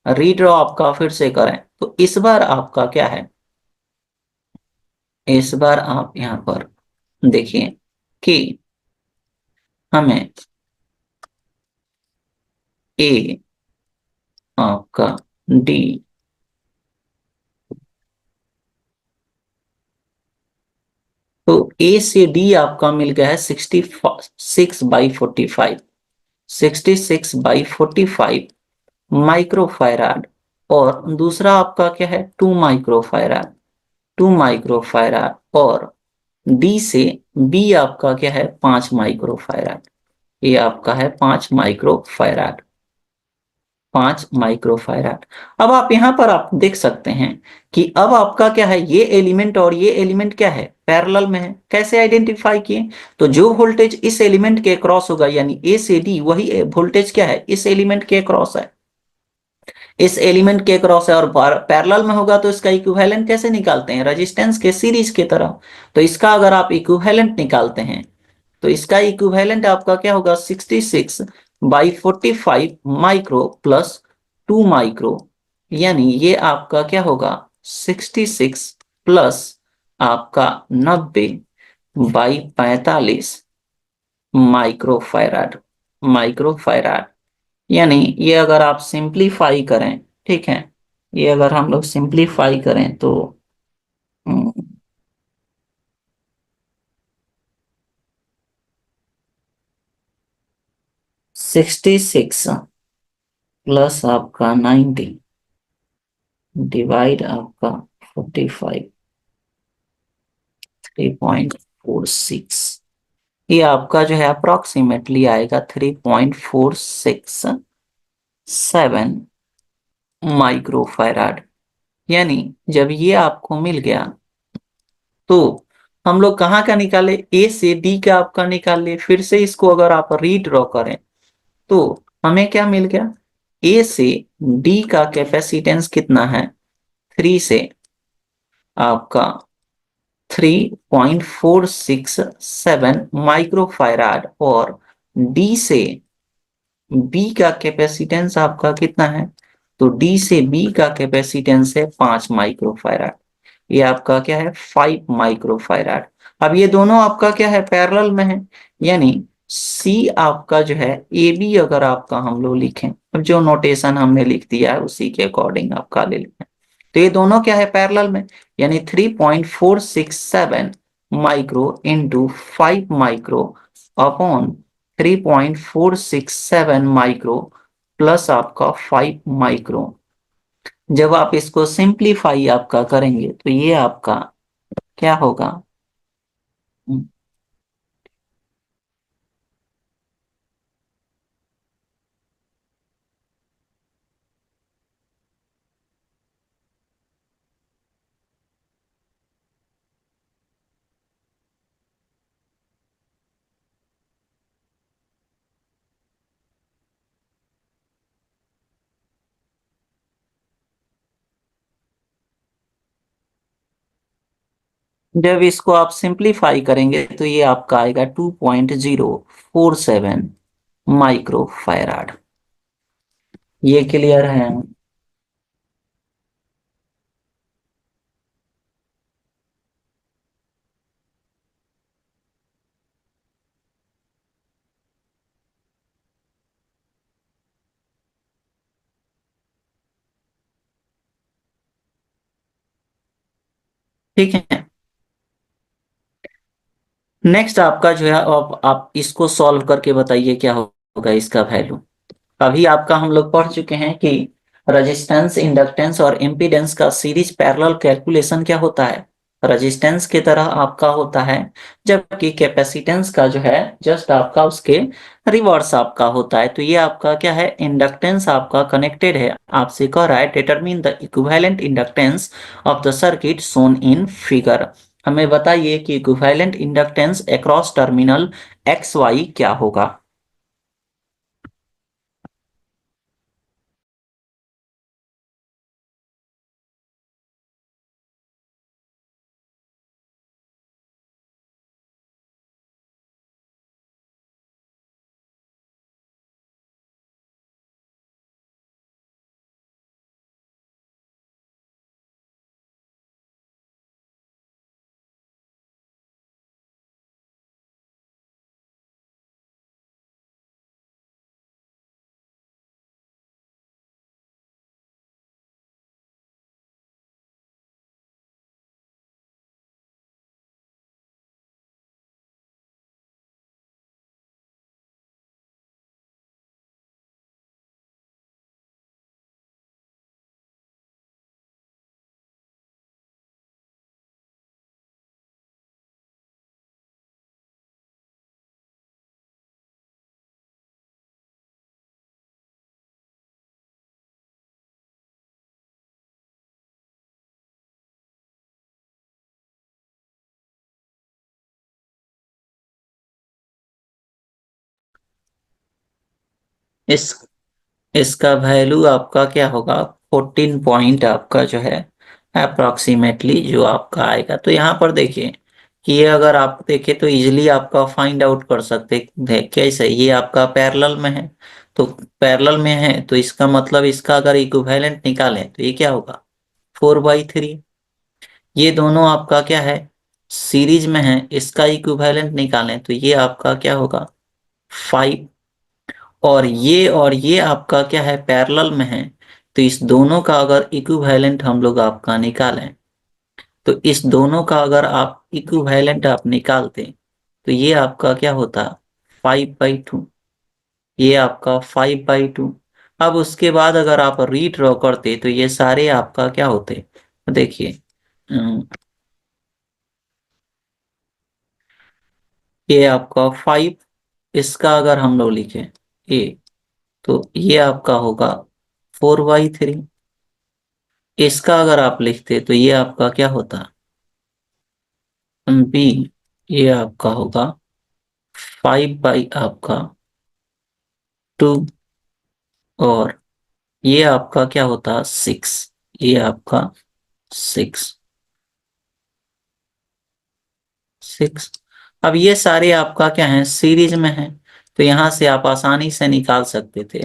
रीड्रॉ आपका फिर से करें तो इस बार आपका क्या है, इस बार आप यहां पर देखिए कि हमें ए आपका डी, तो ए से डी आपका मिल गया है 66/45, 66/45 माइक्रोफैराड। और दूसरा आपका क्या है, 2 माइक्रोफैराड, 2 माइक्रोफैराड। और डी से बी आपका क्या है, 5 माइक्रोफैराड। ये आपका है 5 माइक्रोफैराड, 5 माइक्रोफैराड। अब आप यहां पर आप देख सकते हैं कि अब आपका क्या है, ये एलिमेंट और ये एलिमेंट क्या है, पैरेलल में है। कैसे आइडेंटिफाई किए, तो जो वोल्टेज इस एलिमेंट के क्रॉस होगा यानी ए से डी, वही वोल्टेज क्या है, इस एलिमेंट के क्रॉस है, इस एलिमेंट के क्रॉस है। और पैरेलल में होगा तो इसका इक्विवेलेंट कैसे निकालते हैं, रेजिस्टेंस के सीरीज की तरह। तो इसका अगर आप इक्विवेलेंट निकालते हैं तो इसका इक्विवेलेंट आपका क्या होगा, 66/45 माइक्रो प्लस 2 माइक्रो। यानी ये आपका क्या होगा, 66 प्लस आपका 90/45 माइक्रोफैराड। यानी ये अगर आप सिंप्लीफाई करें, ठीक है, ये अगर हम लोग सिंप्लीफाई करें तो 66 प्लस आपका 90 डिवाइड आपका 45, 3.46, ये आपका जो है अप्रोक्सीमेटली आएगा 3.467 माइक्रोफैराड। यानी जब ये आपको मिल गया तो हम लोग कहाँ का निकाले, ए से डी का आपका निकाल फिर से इसको अगर आप रीड्रॉ करें तो हमें क्या मिल गया, ए से डी का कैपेसिटेंस कितना है, 3 से आपका 3.467 और डी से बी का कैपेसिटेंस आपका कितना है, तो डी से बी का कैपेसिटेंस है 5 माइक्रोफैराड, ये आपका क्या है 5 माइक्रोफैराड। अब ये दोनों आपका क्या है पैरेलल में है, यानी सी आपका जो है ए बी अगर आपका हम लोग लिखें, अब जो नोटेशन हमने लिख दिया है उसी के अकॉर्डिंग आपका ले लें, तो ये दोनों क्या है पैरेलल में, यानी 3.467 micro into 5 micro upon 3.467 micro plus आपका 5 माइक्रो। जब आप इसको सिंप्लीफाई आपका करेंगे तो ये आपका क्या होगा। हम्म, जब इसको आप सिंप्लीफाई करेंगे तो ये आपका आएगा 2.047 माइक्रो फैराड। ये क्लियर है। ठीक है, नेक्स्ट आपका जो है अब आप इसको सॉल्व करके बताइए क्या होगा इसका वैल्यू। अभी आपका हम लोग पढ़ चुके हैं कि रेजिस्टेंस, इंडक्टेंस और इम्पीडेंस का सीरीज पैरेलल कैलकुलेशन क्या होता है, रेजिस्टेंस की तरह आपका होता है, जबकि कैपेसिटेंस का जो है जस्ट आपका उसके रिवर्स आपका होता है। तो ये आपका क्या है इंडक्टेंस आपका कनेक्टेड है, आपसे कह रहा है determine the equivalent inductance of the circuit shown in figure. हमें बताइए कि equivalent inductance across terminal X Y क्या होगा। इस इसका वैल्यू आपका क्या होगा 14 पॉइंट आपका जो है अप्रोक्सीमेटली जो आपका आएगा। तो यहाँ पर देखिए कि ये अगर आप देखें तो इजीली आपका फाइंड आउट कर सकते हैं कैसे, ये आपका पैरेलल में है, तो पैरेलल में है तो इसका मतलब इसका अगर इक्विवेलेंट निकालें तो ये क्या होगा 4/3। ये दोनों आपका क्या है सीरीज में है, इसका इक्विवेलेंट निकालें तो ये आपका क्या होगा 5। और ये आपका क्या है पैरेलल में है, तो इस दोनों का अगर इक्विवेलेंट हम लोग आपका निकालें, तो इस दोनों का अगर आप इक्विवेलेंट आप निकालते तो ये आपका क्या होता 5/2, ये आपका 5/2। अब उसके बाद अगर आप रीड्रॉ करते तो ये सारे आपका क्या होते, देखिए ये आपका 5, इसका अगर हम लोग लिखें ए, तो ये आपका होगा 4/3। इसका अगर आप लिखते तो ये आपका क्या होता बी, ये आपका होगा 5/2। और ये आपका क्या होता 6, ये आपका 6। अब ये सारे आपका क्या है सीरीज में है, तो यहां से आप आसानी से निकाल सकते थे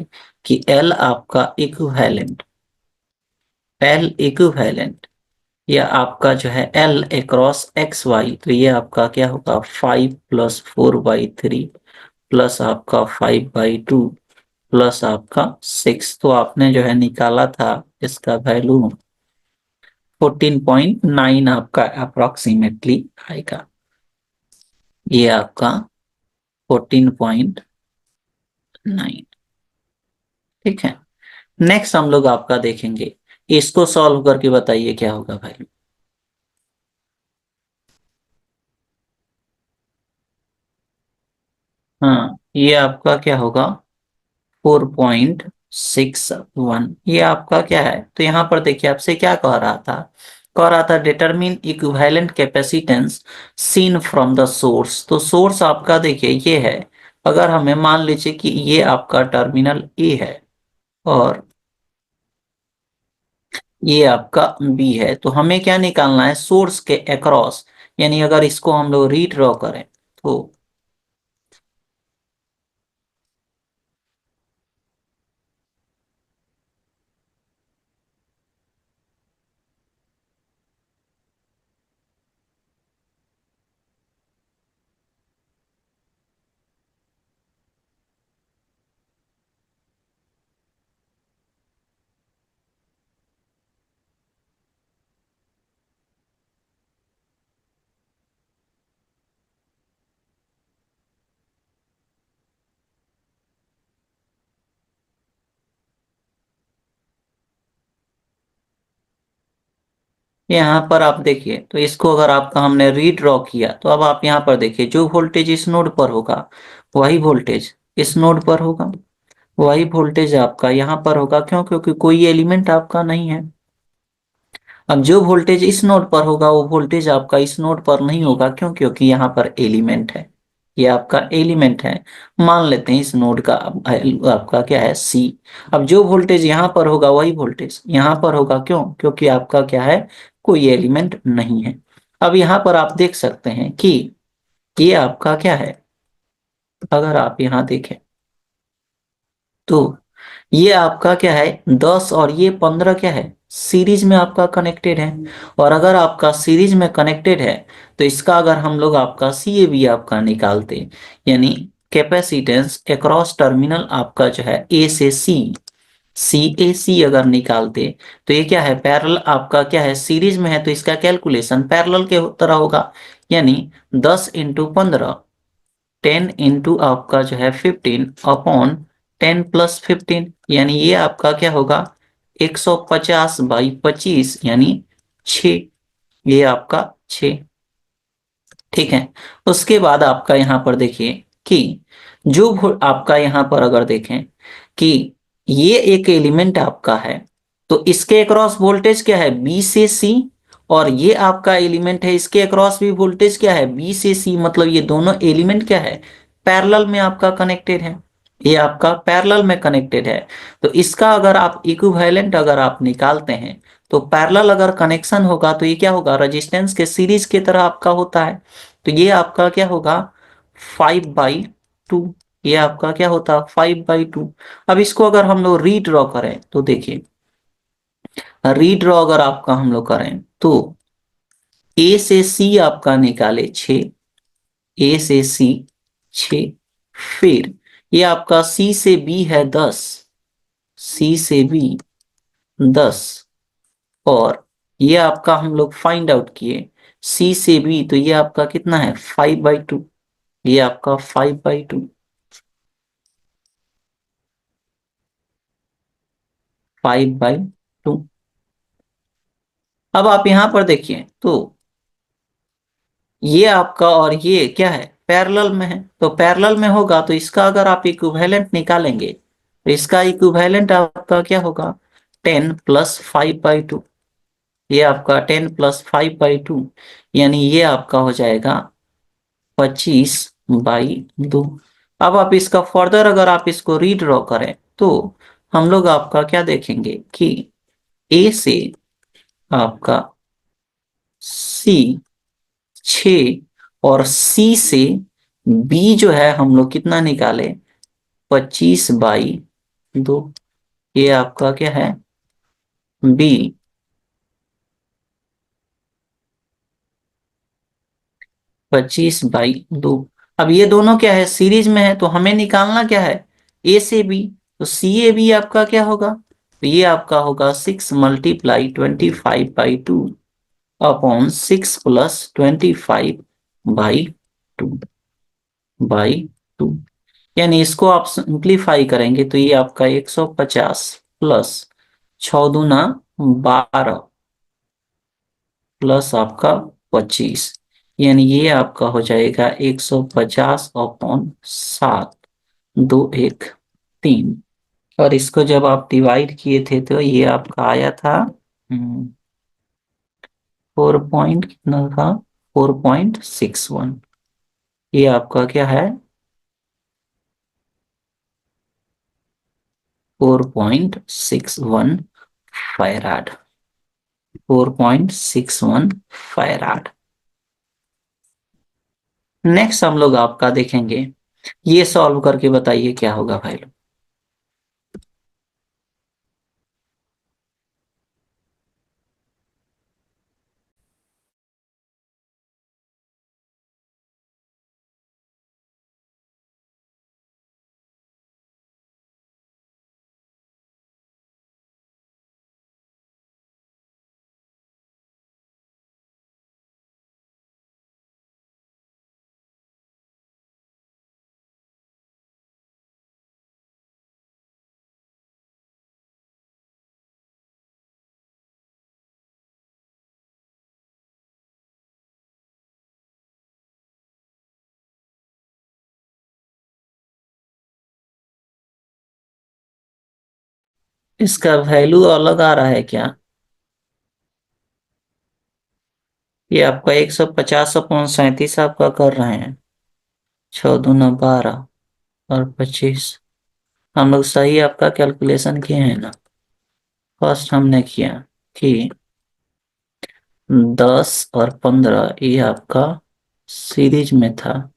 कि एल आपका इक्विवेलेंट एल इक्विवेलेंट, या आपका जो है एल अक्रॉस एक्स वाई, तो ये आपका क्या होगा 5 + 4/3 प्लस आपका 5/2 प्लस आपका 6। तो आपने जो है निकाला था इसका वैल्यू 14.9 आपका अप्रोक्सीमेटली आएगा। ये आपका 14.9। ठीक है, नेक्स्ट हम लोग आपका देखेंगे, इसको सॉल्व करके बताइए क्या होगा भाई। हाँ, ये आपका क्या होगा 4.61। ये आपका क्या है, तो यहाँ पर देखिए आपसे क्या कह रहा था, कह रहा था determine equivalent capacitance seen from the source. तो सोर्स आपका देखिए ये है, अगर हमें मान लीजिए कि ये आपका टर्मिनल ए है और ये आपका बी है, तो हमें क्या निकालना है सोर्स के अक्रॉस, यानी अगर इसको हम लोग रीड्रॉ करें तो यहाँ पर आप देखिए, तो इसको अगर आपका हमने रीड्रॉ किया तो अब आप यहाँ पर देखिए जो वोल्टेज इस नोड पर होगा वही वोल्टेज इस नोड पर होगा, वही वोल्टेज आपका यहाँ पर होगा। क्यों? क्योंकि कोई एलिमेंट आपका नहीं है। अब जो वोल्टेज इस नोड पर होगा वो वोल्टेज आपका इस नोड पर नहीं होगा। क्यों? क्योंकि यहाँ पर एलिमेंट है, ये आपका एलिमेंट है। मान लेते हैं इस नोड का आपका क्या है सी। अब जो वोल्टेज यहाँ पर होगा वही वोल्टेज यहाँ पर होगा। क्यों? क्योंकि आपका क्या है कोई एलिमेंट नहीं है। अब यहाँ पर आप देख सकते हैं कि ये आपका क्या है, अगर आप यहाँ देखें तो ये आपका क्या है 10 और ये 15 क्या है सीरीज में आपका कनेक्टेड है। और अगर आपका सीरीज में कनेक्टेड है तो इसका अगर हम लोग आपका सी ए बी आपका निकालते, यानी कैपेसिटेंस अक्रॉस टर्मिनल आपका जो है ए से सी ए सी अगर निकालते, तो ये क्या है पैरेलल आपका क्या है सीरीज में है, तो इसका कैलकुलेशन पैरेलल के तरह होगा। यानी 10 × 15, 10 × आपका जो है 15 / 10 + 15, यानी ये आपका क्या होगा 150/25 यानी 6। ये आपका 6। ठीक है, उसके बाद आपका यहाँ पर देखिए कि जो आपका यहाँ पर अगर देखें कि ये एक एलिमेंट आपका है, तो इसके अक्रॉस वोल्टेज क्या है बी से सी, और ये आपका एलिमेंट है इसके अक्रॉस भी वोल्टेज क्या है बी से सी। मतलब ये दोनों एलिमेंट क्या है पैरेलल में आपका कनेक्टेड है, ये आपका पैरेलल में कनेक्टेड है। तो इसका अगर आप इक्विवेलेंट अगर आप निकालते हैं तो पैरेलल अगर कनेक्शन होगा तो ये क्या होगा रेजिस्टेंस के सीरीज की तरह आपका होता है। तो ये आपका क्या होगा 5/2। ये आपका क्या होता है 5/2। अब इसको अगर हम लोग रीड्रॉ करें तो देखिए, रीड्रॉ अगर आपका हम लोग करें तो ए से सी आपका निकाले 6, ए से सी 6, फिर ये आपका सी से बी है 10, सी से बी 10, और ये आपका हम लोग फाइंड आउट किए सी से बी, तो ये आपका कितना है 5/2। ये आपका 5/2, 5/2। अब आप यहां पर देखिए तो ये आपका और ये क्या है पैरेलल में है, तो पैरेलल में होगा तो इसका अगर आप इक्विवेलेंट निकालेंगे तो इसका इक्विवेलेंट आपका क्या होगा 10 + 5/2। ये आपका 10 + 5/2, यानी ये आपका हो जाएगा 25/2। अब आप इसका फर्दर अगर आप इसको रीड्रॉ करें तो हम लोग आपका क्या देखेंगे कि ए से आपका सी 6, और सी से बी जो है हम लोग कितना निकाले 25/2। ये आपका क्या है बी। 25/2। अब ये दोनों क्या है, सीरीज में है, तो हमें निकालना क्या है, ए से बी। तो सी ए बी आपका क्या होगा, तो ये आपका होगा 6 × 25/2 अपॉन 6 + 25/2 बाई 2। यानी इसको आप सिंप्लीफाई करेंगे तो ये आपका 150 प्लस 6 × 2 = 12 प्लस आपका 25, यानी ये आपका हो जाएगा 150/7, 213। और इसको जब आप डिवाइड किए थे तो ये आपका आया था 4 पॉइंट कितना था, 4.61। ये आपका क्या है, 4.61 फैराड, 4.61 फैराड। नेक्स्ट हम लोग आपका देखेंगे, ये सॉल्व करके बताइए क्या होगा भाई लोग। इसका वैल्यू अलग आ रहा है क्या, ये आपका 150/37 आपका कर रहे हैं, 6×2 = 12 और 25। हम लोग सही आपका कैलकुलेशन किए हैं ना। फर्स्ट हमने किया कि 10 और 15 ये आपका सीरीज में था,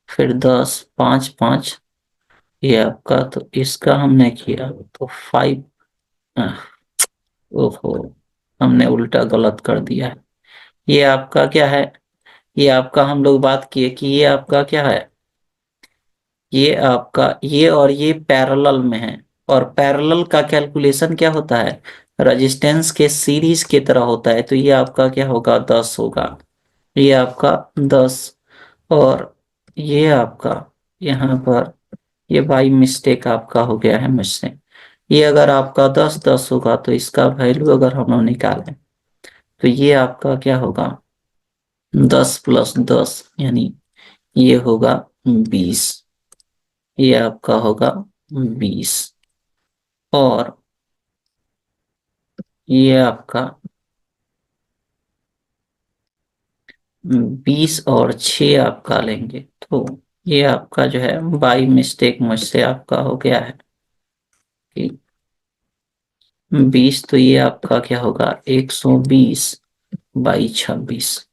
फिर 10, 5, 5 ये आपका, तो इसका हमने किया तो 5। ओहो, हमने उल्टा गलत कर दिया है। ये आपका क्या है, ये आपका हम लोग बात किए कि ये आपका क्या है, ये आपका ये और ये पैरेलल में है। और पैरेलल का कैलकुलेशन क्या होता है, रेजिस्टेंस के सीरीज की तरह होता है। तो ये आपका क्या होगा, 10 होगा, ये आपका 10। और ये आपका यहाँ पर, ये बाई मिस्टेक आपका हो गया है मुझसे, ये अगर आपका 10 होगा तो इसका वैल्यू अगर हम लोग निकालें तो ये आपका क्या होगा, 10 + 10 यानी ये होगा 20, ये आपका होगा 20। और ये आपका 20 और 6 आपका लेंगे तो ये आपका जो है बाई मिस्टेक मुझसे आपका हो गया है कि 20, तो ये आपका क्या होगा, 120/26,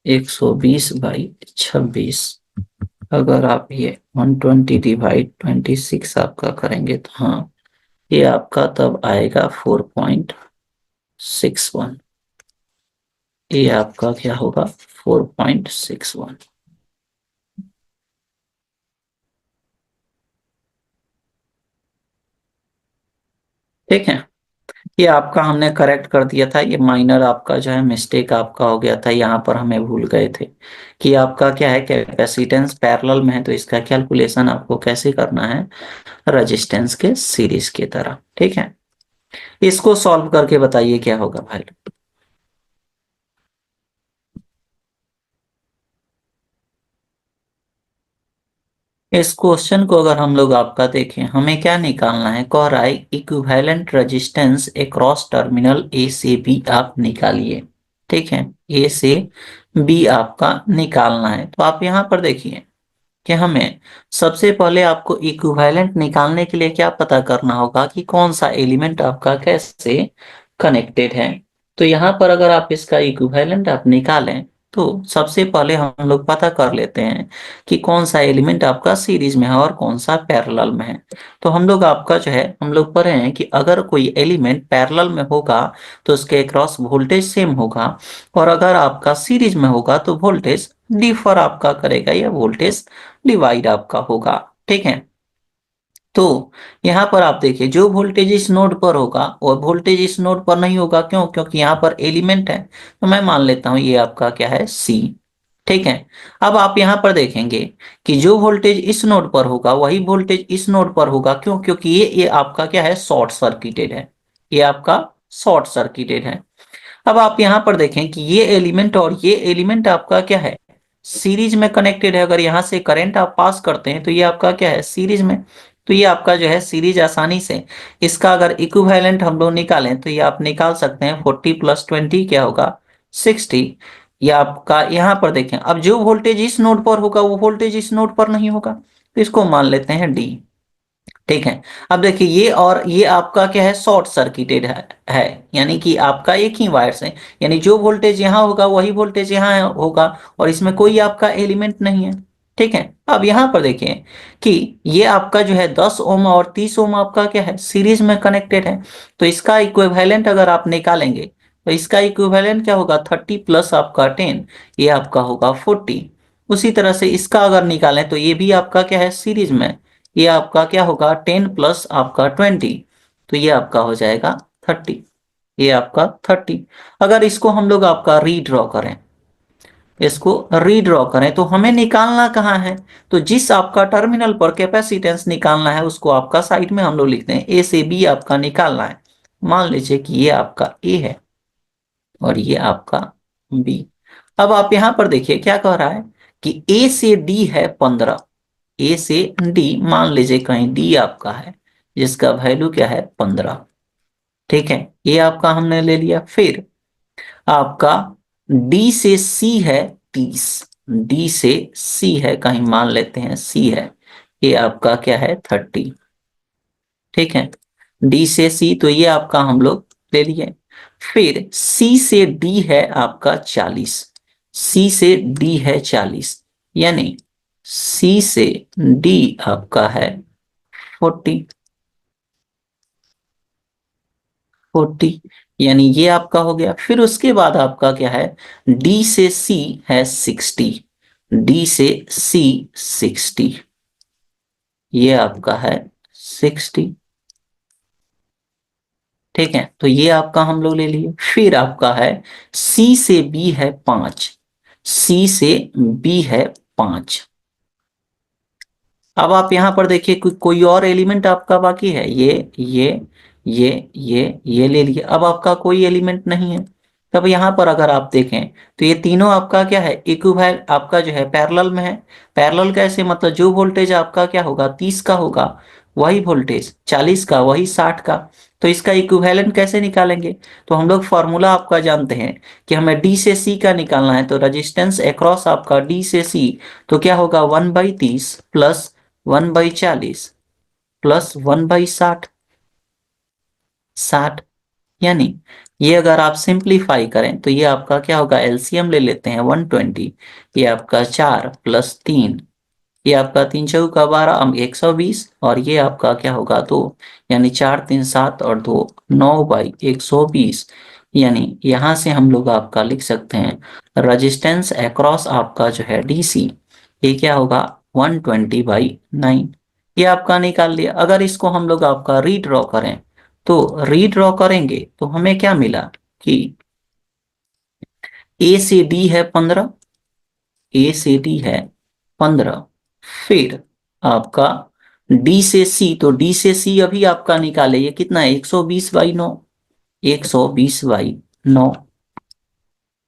120/26। अगर आप ये 120/26 आपका करेंगे तो हाँ, ये आपका तब आएगा 4.61। ये आपका क्या होगा, 4.61। ठीक है, ये आपका हमने करेक्ट कर दिया था। ये माइनर आपका जो है मिस्टेक आपका हो गया था, यहाँ पर हमें भूल गए थे कि आपका क्या है, कैपेसिटेंस पैरेलल में है तो इसका कैलकुलेशन आपको कैसे करना है, रेजिस्टेंस के सीरीज की तरह। ठीक है, इसको सॉल्व करके बताइए क्या होगा भाई। इस क्वेश्चन को अगर हम लोग आपका देखें, हमें क्या निकालना है, कह रहा है इक्विवेलेंट रेजिस्टेंस अक्रॉस टर्मिनल ए से बी आप निकालिए। ठीक है, ए से बी आपका निकालना है। तो आप यहाँ पर देखिए कि हमें सबसे पहले आपको इक्विवेलेंट निकालने के लिए क्या पता करना होगा कि कौन सा एलिमेंट आपका कैसे कनेक्टेड है। तो यहाँ पर अगर आप इसका इक्विवेलेंट आप निकालें तो सबसे पहले हम लोग पता कर लेते हैं कि कौन सा एलिमेंट आपका सीरीज में है और कौन सा पैरेलल में है। तो हम लोग आपका जो है, हम लोग पढ़े हैं कि अगर कोई एलिमेंट पैरेलल में होगा तो उसके अक्रॉस वोल्टेज सेम होगा, और अगर आपका सीरीज में होगा तो वोल्टेज डिफर आपका करेगा, या वोल्टेज डिवाइड आपका होगा। ठीक है, तो यहाँ पर आप देखिए जो वोल्टेज इस नोड पर होगा और वोल्टेज इस नोड पर नहीं होगा, क्यों? क्योंकि यहाँ पर एलिमेंट है, तो मैं मान लेता हूँ ये आपका क्या है, सी। ठीक है, अब आप यहाँ पर देखेंगे कि जो वोल्टेज इस नोड पर होगा वही वोल्टेज इस नोड पर होगा, क्यों? क्योंकि ये आपका क्या है, शॉर्ट सर्किटेड है, ये आपका शॉर्ट सर्किटेड है। अब आप यहाँ पर देखें कि ये एलिमेंट और ये एलिमेंट आपका क्या है, सीरीज में कनेक्टेड है। अगर यहाँ से करंट आप पास करते हैं तो ये आपका क्या है, सीरीज में। तो ये आपका जो है सीरीज आसानी से, इसका अगर इक्विवेलेंट हम लोग निकालें तो ये आप निकाल सकते हैं, 40 + 20 क्या होगा, 60। ये आपका यहाँ पर देखें, अब जो वोल्टेज इस नोड पर होगा वो वोल्टेज इस नोड पर नहीं होगा, तो इसको मान लेते हैं डी। ठीक है, अब देखिए ये और ये आपका क्या है, शॉर्ट सर्किटेड है, यानी कि आपका एक ही वायर से, यानी जो वोल्टेज यहाँ होगा वही वोल्टेज यहाँ होगा, और इसमें कोई आपका एलिमेंट नहीं है। ठीक है, अब यहाँ पर देखिए कि ये आपका जो है 10 ओम और 30 ओम आपका क्या है, सीरीज में कनेक्टेड है। तो इसका इक्विवेलेंट अगर आप निकालेंगे तो इसका इक्विवेलेंट क्या होगा, 30 प्लस आपका 10, ये आपका होगा 40। उसी तरह से इसका अगर निकालें तो ये भी आपका क्या है, सीरीज में, ये आपका क्या होगा, 10 प्लस आपका 20, तो ये आपका हो जाएगा 30, ये आपका 30। अगर इसको हम लोग आपका रीड्रॉ करें, इसको रीड्रॉ करें तो हमें निकालना कहाँ है, तो जिस आपका टर्मिनल पर कैपेसिटेंस निकालना है उसको आपका साइड में हम लोग लिखते हैं, ए से बी आपका निकालना है। मान लीजिए कि ये आपका ए है और ये आपका बी। अब आप यहां पर देखिए क्या कह रहा है कि ए से डी है 15, ए से डी, मान लीजिए कहीं डी आपका है जिसका वैल्यू क्या है, 15। ठीक है, ये आपका हमने ले लिया। फिर आपका डी से सी है 30, डी से सी है कहीं, मान लेते हैं सी है, ये आपका क्या है, 30। ठीक है, डी से सी, तो ये आपका हम लोग ले लिए। फिर सी से डी है आपका 40, सी से डी है 40, यानी सी से डी आपका है 40, 40, यानी ये आपका हो गया। फिर उसके बाद आपका क्या है, डी से सी है 60, डी से सी 60, ये आपका है 60। ठीक है, तो ये आपका हम लोग ले लिए। फिर आपका है सी से बी है 5, सी से बी है 5। अब आप यहां पर देखिए कोई और एलिमेंट आपका बाकी है, ये ले लिए। अब आपका कोई एलिमेंट नहीं है, तब यहां पर अगर आप देखें तो ये तीनों आपका क्या है, इक्विवेलेंट आपका जो है पैरेलल में है। पैरेलल कैसे, मतलब जो वोल्टेज आपका क्या होगा, 30 का होगा वही वोल्टेज 40 का, वही 60 का। तो इसका इक्विवेलेंट कैसे निकालेंगे, तो हम लोग फॉर्मूला आपका जानते हैं कि हमें डी से सी का निकालना है, तो रजिस्टेंस अक्रॉस आपका डी से सी, तो क्या होगा, 1/30 प्लस 1/40 प्लस 1/60, 60, यानी ये अगर आप सिंप्लीफाई करें तो ये आपका क्या होगा, एलसीएम ले लेते हैं 120, ये आपका 4 प्लस 3, ये आपका 3 चौका 12, 120, और ये आपका क्या होगा, 2, यानी 4 3 7 और 2 9/120। यानी यहाँ से हम लोग आपका लिख सकते हैं रजिस्टेंस अक्रॉस आपका जो है डीसी, ये क्या होगा, 120/9। ये आपका निकाल लिया। अगर इसको हम लोग आपका रीड्रॉ करें तो रीड्रॉ करेंगे तो हमें क्या मिला कि ए से डी है 15, ए से डी है 15। फिर आपका डी से सी, तो डी से सी अभी आपका निकाले, ये कितना है, 120/9, 120/9,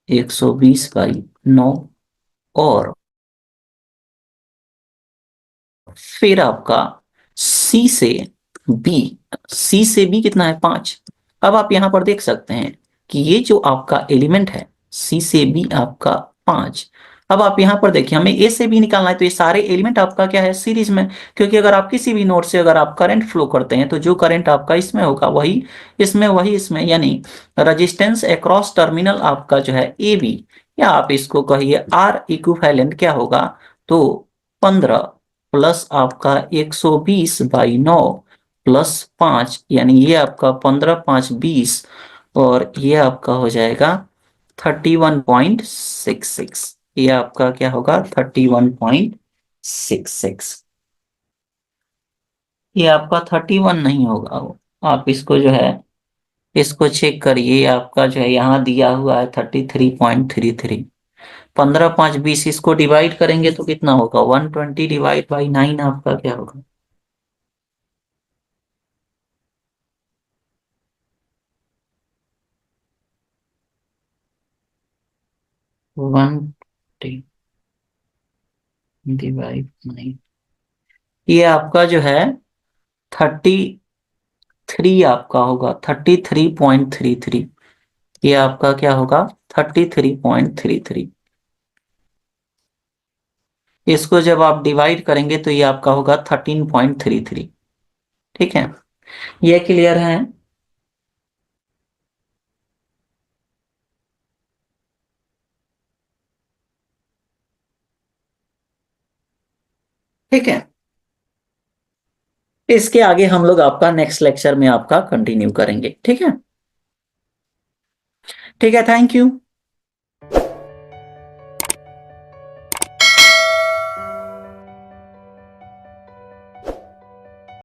120/9। और फिर आपका सी से बी, सी से बी कितना है, 5। अब आप यहां पर देख सकते हैं कि ये जो आपका एलिमेंट है सी से बी आपका 5। अब आप यहां पर देखिए हमें ए से बी निकालना है, तो ये सारे एलिमेंट आपका क्या है, सीरीज में। क्योंकि अगर आप किसी भी नोड से अगर आप करंट फ्लो करते हैं तो जो करंट आपका इसमें होगा वही इसमें, वही इसमें, यानी रजिस्टेंस अक्रॉस टर्मिनल आपका जो है ए बी, या आप इसको कहिए आर इक्विवेलेंट क्या होगा, तो 15 प्लस आपका 120/9 प्लस 5, यानी ये आपका 15 5 20, और ये आपका हो जाएगा 31.66। ये आपका क्या होगा 31.66। ये आपका 31 नहीं होगा वो। आप इसको जो है इसको चेक करिए, आपका जो है यहाँ दिया हुआ है 33.33। 15 5 20, इसको डिवाइड करेंगे तो कितना होगा 120 डिवाइड बाई 9 आपका क्या होगा 120 डिवाइड 9। ये आपका जो है 33 आपका होगा 33.33। ये आपका क्या होगा 33.33। इसको जब आप डिवाइड करेंगे तो ये आपका होगा 13.33। ठीक है, ये क्लियर है? ठीक है, इसके आगे हम लोग आपका नेक्स्ट लेक्चर में आपका कंटिन्यू करेंगे। ठीक है, ठीक है, थैंक यू।